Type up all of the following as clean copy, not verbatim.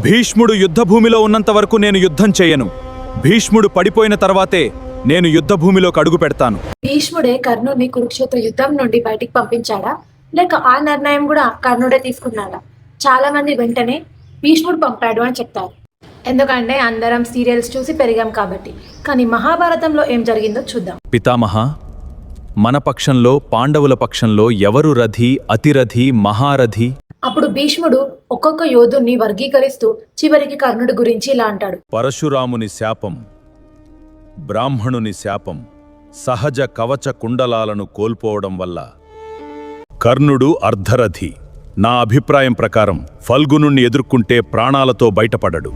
భీష్ముడు యుద్ధభూమిలో ఉన్నంత వరకు నేను యుద్ధం చేయను. భీష్ముడు పడిపోయిన తర్వాతే నేను యుద్ధభూమిలోకి అడుగు పెడతాను. భీష్ముడే కర్ణుడిని కురుక్షేత్ర యుద్ధం నుండి బయటికి పంపించాడా, లేక ఆ నిర్ణయం కూడా కర్ణుడే తీసుకున్నాడా? చాలా మంది వెంటనే భీష్ముడు పంపాడు అని చెప్తారు. ఎందుకంటే అందరం సీరియల్స్ చూసి పెరిగాం కాబట్టి. కానీ మహాభారతంలో ఏం జరిగిందో చూద్దాం. పితామహ, మన పక్షంలో పాండవుల పక్షంలో ఎవరు రథి, అతిరథి, మహారథి? అప్పుడు భీష్ముడు ఒక్కొక్క యోధుణ్ణి వర్గీకరిస్తూ చివరికి కర్ణుడి గురించి ఇలా అంటాడు. పరశురాముని శాపం, బ్రాహ్మణుని శాపం, సహజ కవచ కుండలాలను కోల్పోవడం వల్ల కర్ణుడు అర్ధరథి. నా అభిప్రాయం ప్రకారం ఫల్గునుణ్ణి ఎదుర్కొంటే ప్రాణాలతో బయటపడడు.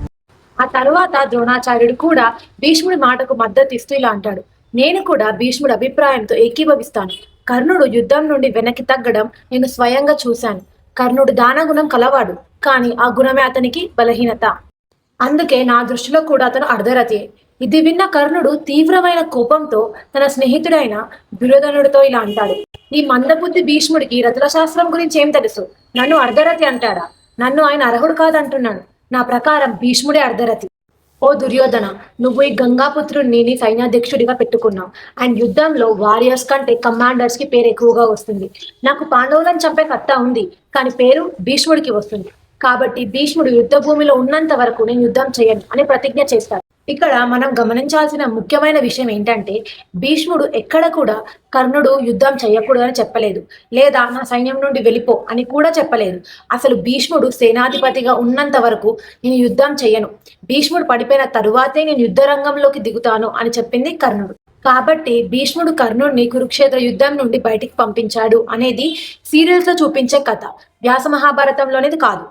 ఆ తరువాత ద్రోణాచార్యుడు కూడా భీష్ముడి మాటకు మద్దతు ఇస్తూ ఇలా అంటాడు. నేను కూడా భీష్ముడి అభిప్రాయంతో ఏకీభవిస్తాను. కర్ణుడు యుద్ధం నుండి వెనక్కి తగ్గడం నేను స్వయంగా చూశాను. కర్ణుడు దానగుణం కలవాడు, కానీ ఆ గుణమే అతనికి బలహీనత. అందుకే నా దృష్టిలో కూడా అతను అర్ధరథి. ఇది విన్న కర్ణుడు తీవ్రమైన కోపంతో తన స్నేహితుడైన దుర్యోధనుడితో ఇలా అంటాడు. ఈ మందబుద్ధి భీష్ముడికి రథుల శాస్త్రం గురించి ఏం తెలుసు? నన్ను అర్ధరథి అంటాడా? నన్ను ఆయన అర్హుడు కాదంటున్నాను. నా ప్రకారం భీష్ముడే అర్ధరథి. ఓ దుర్యోధన, నువ్వు ఈ గంగాపుత్రుడిని నీ సైన్యాధ్యక్షుడిగా పెట్టుకున్నావు. అండ్ యుద్ధంలో వారియర్స్ కంటే కమాండర్స్ కి పేరు ఎక్కువగా వస్తుంది. నాకు పాండవులను చంపే కత్తా ఉంది, కానీ పేరు భీష్ముడికి వస్తుంది. కాబట్టి భీష్ముడు యుద్ధ భూమిలో ఉన్నంత వరకు నేను యుద్ధం చేయను అని ప్రతిజ్ఞ చేస్తాడు. ఇక్కడ మనం గమనించాల్సిన ముఖ్యమైన విషయం ఏంటంటే, భీష్ముడు ఎక్కడ కూడా కర్ణుడు యుద్ధం చేయకూడదు అని చెప్పలేదు, లేదా నా సైన్యం నుండి వెళ్ళిపో అని కూడా చెప్పలేదు. అసలు భీష్ముడు సేనాధిపతిగా ఉన్నంత వరకు నేను యుద్ధం చేయను, భీష్ముడు పడిపోయిన తరువాతే నేను యుద్ధ రంగంలోకి దిగుతాను అని చెప్పింది కర్ణుడు. కాబట్టి భీష్ముడు కర్ణుడిని కురుక్షేత్ర యుద్ధం నుండి బయటికి పంపించాడు అనేది సీరియల్స్ లో చూపించే కథ, వ్యాస మహాభారతంలోనేది కాదు.